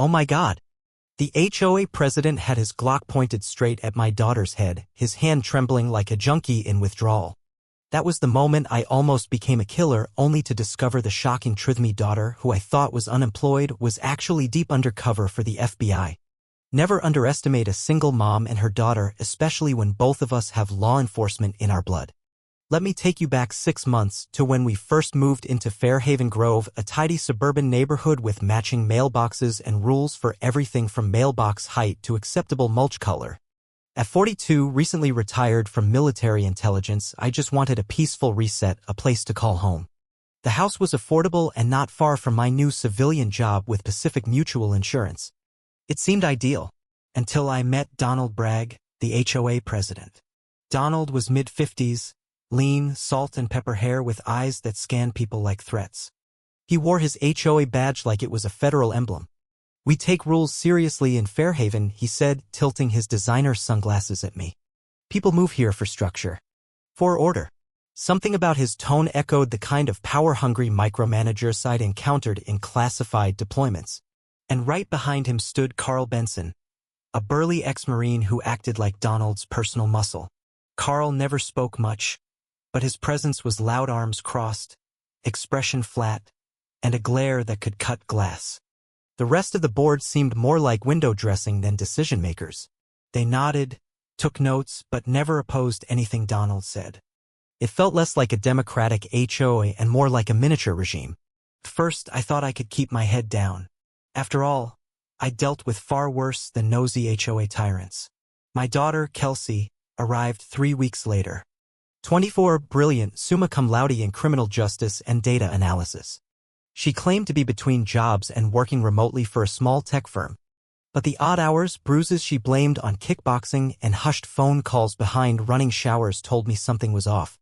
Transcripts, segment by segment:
Oh my God. The HOA president had his Glock pointed straight at my daughter's head, his hand trembling like a junkie in withdrawal. That was the moment I almost became a killer, only to discover the shocking truth: my daughter, who I thought was unemployed, was actually deep undercover for the FBI. Never underestimate a single mom and her daughter, especially when both of us have law enforcement in our blood. Let me take you back 6 months to when we first moved into Fairhaven Grove, a tidy suburban neighborhood with matching mailboxes and rules for everything from mailbox height to acceptable mulch color. At 42, recently retired from military intelligence, I just wanted a peaceful reset, a place to call home. The house was affordable and not far from my new civilian job with Pacific Mutual Insurance. It seemed ideal, until I met Donald Bragg, the HOA president. Donald was mid-50s, lean, salt and pepper hair with eyes that scanned people like threats. He wore his HOA badge like it was a federal emblem. "We take rules seriously in Fairhaven," he said, tilting his designer sunglasses at me. "People move here for structure. For order." Something about his tone echoed the kind of power-hungry micromanagers I'd encountered in classified deployments. And right behind him stood Carl Benson, a burly ex-Marine who acted like Donald's personal muscle. Carl never spoke much, but his presence was loud, arms crossed, expression flat, and a glare that could cut glass. The rest of the board seemed more like window dressing than decision-makers. They nodded, took notes, but never opposed anything Donald said. It felt less like a democratic HOA and more like a miniature regime. At first, I thought I could keep my head down. After all, I dealt with far worse than nosy HOA tyrants. My daughter, Kelsey, arrived 3 weeks later. 24, brilliant, summa cum laude in criminal justice and data analysis. She claimed to be between jobs and working remotely for a small tech firm. But the odd hours, bruises she blamed on kickboxing, and hushed phone calls behind running showers told me something was off.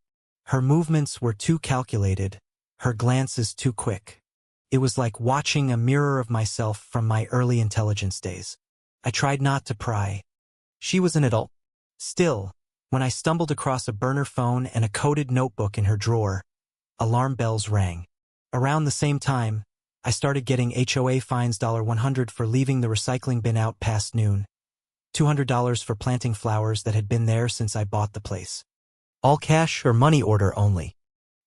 Her movements were too calculated, her glances too quick. It was like watching a mirror of myself from my early intelligence days. I tried not to pry. She was an adult. Still, when I stumbled across a burner phone and a coded notebook in her drawer, alarm bells rang. Around the same time, I started getting HOA fines: $100 for leaving the recycling bin out past noon, $200 for planting flowers that had been there since I bought the place. All cash or money order only.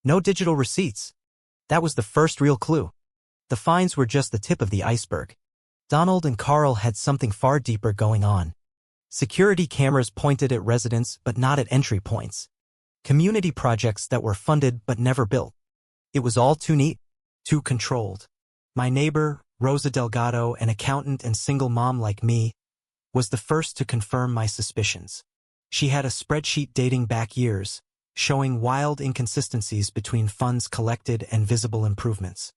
No digital receipts. That was the first real clue. The fines were just the tip of the iceberg. Donald and Carl had something far deeper going on. Security cameras pointed at residents but not at entry points. Community projects that were funded but never built. It was all too neat, too controlled. My neighbor, Rosa Delgado, an accountant and single mom like me, was the first to confirm my suspicions. She had a spreadsheet dating back years, showing wild inconsistencies between funds collected and visible improvements.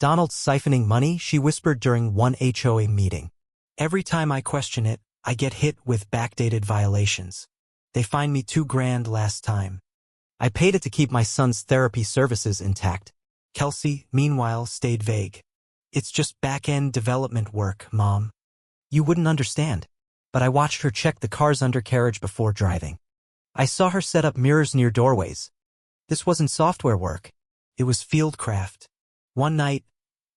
"Donald's siphoning money," she whispered during one HOA meeting. "Every time I question it, I get hit with backdated violations. They fined me $2,000 last time. I paid it to keep my son's therapy services intact." Kelsey, meanwhile, stayed vague. "It's just back-end development work, Mom. You wouldn't understand." But I watched her check the car's undercarriage before driving. I saw her set up mirrors near doorways. This wasn't software work. It was fieldcraft. One night,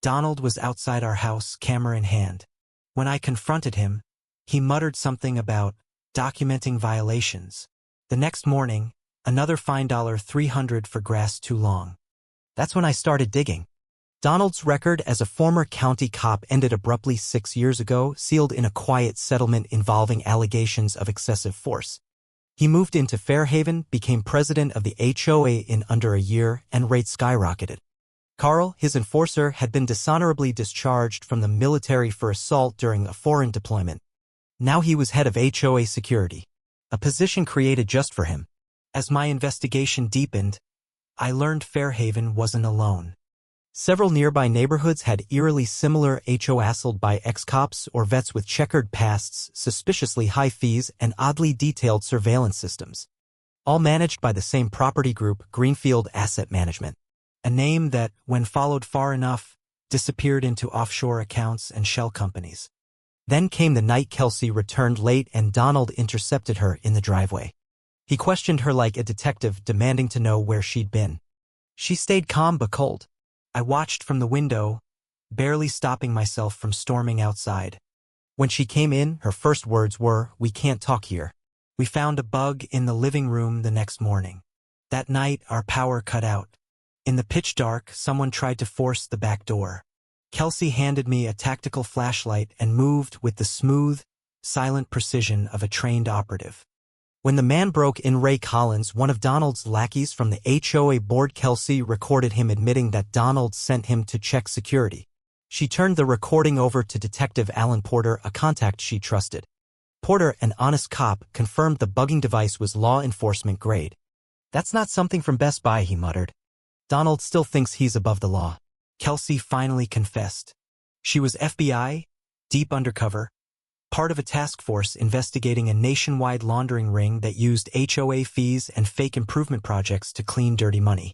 Donald was outside our house, camera in hand. When I confronted him, he muttered something about documenting violations. The next morning, another fine: $300 for grass too long. That's when I started digging. Donald's record as a former county cop ended abruptly 6 years ago, sealed in a quiet settlement involving allegations of excessive force. He moved into Fairhaven, became president of the HOA in under a year, and rates skyrocketed. Carl, his enforcer, had been dishonorably discharged from the military for assault during a foreign deployment. Now he was head of HOA security, a position created just for him. As my investigation deepened, I learned Fairhaven wasn't alone. Several nearby neighborhoods had eerily similar HOA hassled by ex-cops or vets with checkered pasts, suspiciously high fees, and oddly detailed surveillance systems. All managed by the same property group, Greenfield Asset Management. A name that, when followed far enough, disappeared into offshore accounts and shell companies. Then came the night Kelsey returned late and Donald intercepted her in the driveway. He questioned her like a detective, demanding to know where she'd been. She stayed calm but cold. I watched from the window, barely stopping myself from storming outside. When she came in, her first words were, "We can't talk here." We found a bug in the living room the next morning. That night, our power cut out. In the pitch dark, someone tried to force the back door. Kelsey handed me a tactical flashlight and moved with the smooth, silent precision of a trained operative. When the man broke in, Ray Collins, one of Donald's lackeys from the HOA board, Kelsey recorded him admitting that Donald sent him to check security. She turned the recording over to Detective Alan Porter, a contact she trusted. Porter, an honest cop, confirmed the bugging device was law enforcement grade. "That's not something from Best Buy," he muttered. "Donald still thinks he's above the law." Kelsey finally confessed. She was FBI, deep undercover, part of a task force investigating a nationwide laundering ring that used HOA fees and fake improvement projects to clean dirty money.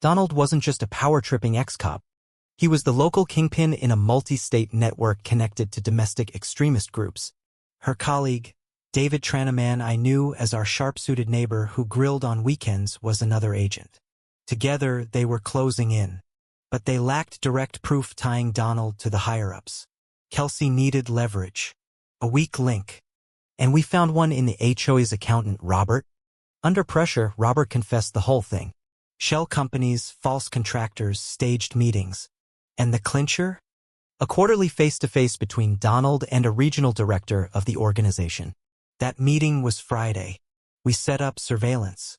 Donald wasn't just a power-tripping ex-cop. He was the local kingpin in a multi-state network connected to domestic extremist groups. Her colleague, David Tranaman, I knew as our sharp-suited neighbor who grilled on weekends, was another agent. Together, they were closing in. But they lacked direct proof tying Donald to the higher-ups. Kelsey needed leverage. A weak link. And we found one in the HOA's accountant, Robert. Under pressure, Robert confessed the whole thing. Shell companies, false contractors, staged meetings. And the clincher? A quarterly face-to-face between Donald and a regional director of the organization. That meeting was Friday. We set up surveillance.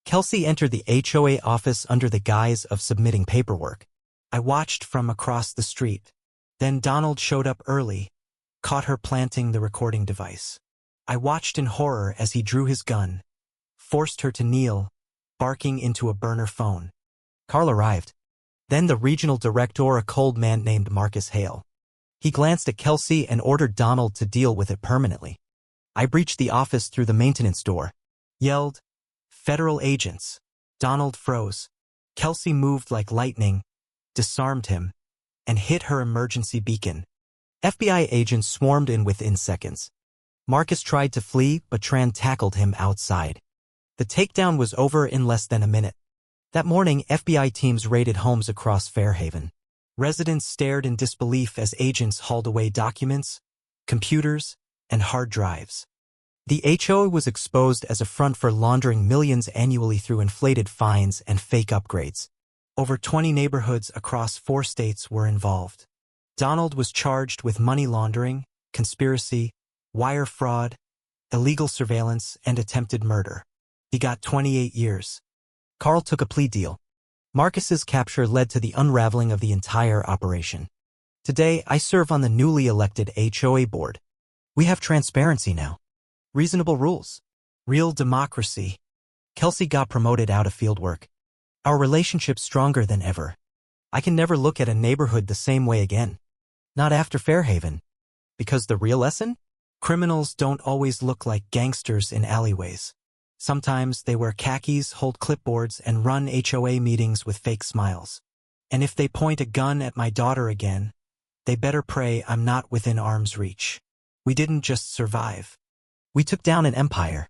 Kelsey entered the HOA office under the guise of submitting paperwork. I watched from across the street. Then Donald showed up early, caught her planting the recording device. I watched in horror as he drew his gun, forced her to kneel, barking into a burner phone. Carl arrived. Then the regional director, a cold man named Marcus Hale. He glanced at Kelsey and ordered Donald to deal with it permanently. I breached the office through the maintenance door, yelled, "Federal agents." Donald froze. Kelsey moved like lightning, disarmed him, and hit her emergency beacon. FBI agents swarmed in within seconds. Marcus tried to flee, but Tran tackled him outside. The takedown was over in less than a minute. That morning, FBI teams raided homes across Fairhaven. Residents stared in disbelief as agents hauled away documents, computers, and hard drives. The HOA was exposed as a front for laundering millions annually through inflated fines and fake upgrades. Over 20 neighborhoods across 4 states were involved. Donald was charged with money laundering, conspiracy, wire fraud, illegal surveillance, and attempted murder. He got 28 years. Carl took a plea deal. Marcus's capture led to the unraveling of the entire operation. Today, I serve on the newly elected HOA board. We have transparency now. Reasonable rules. Real democracy. Kelsey got promoted out of fieldwork. Our relationship's stronger than ever. I can never look at a neighborhood the same way again. Not after Fairhaven. Because the real lesson? Criminals don't always look like gangsters in alleyways. Sometimes they wear khakis, hold clipboards, and run HOA meetings with fake smiles. And if they point a gun at my daughter again, they better pray I'm not within arm's reach. We didn't just survive. We took down an empire.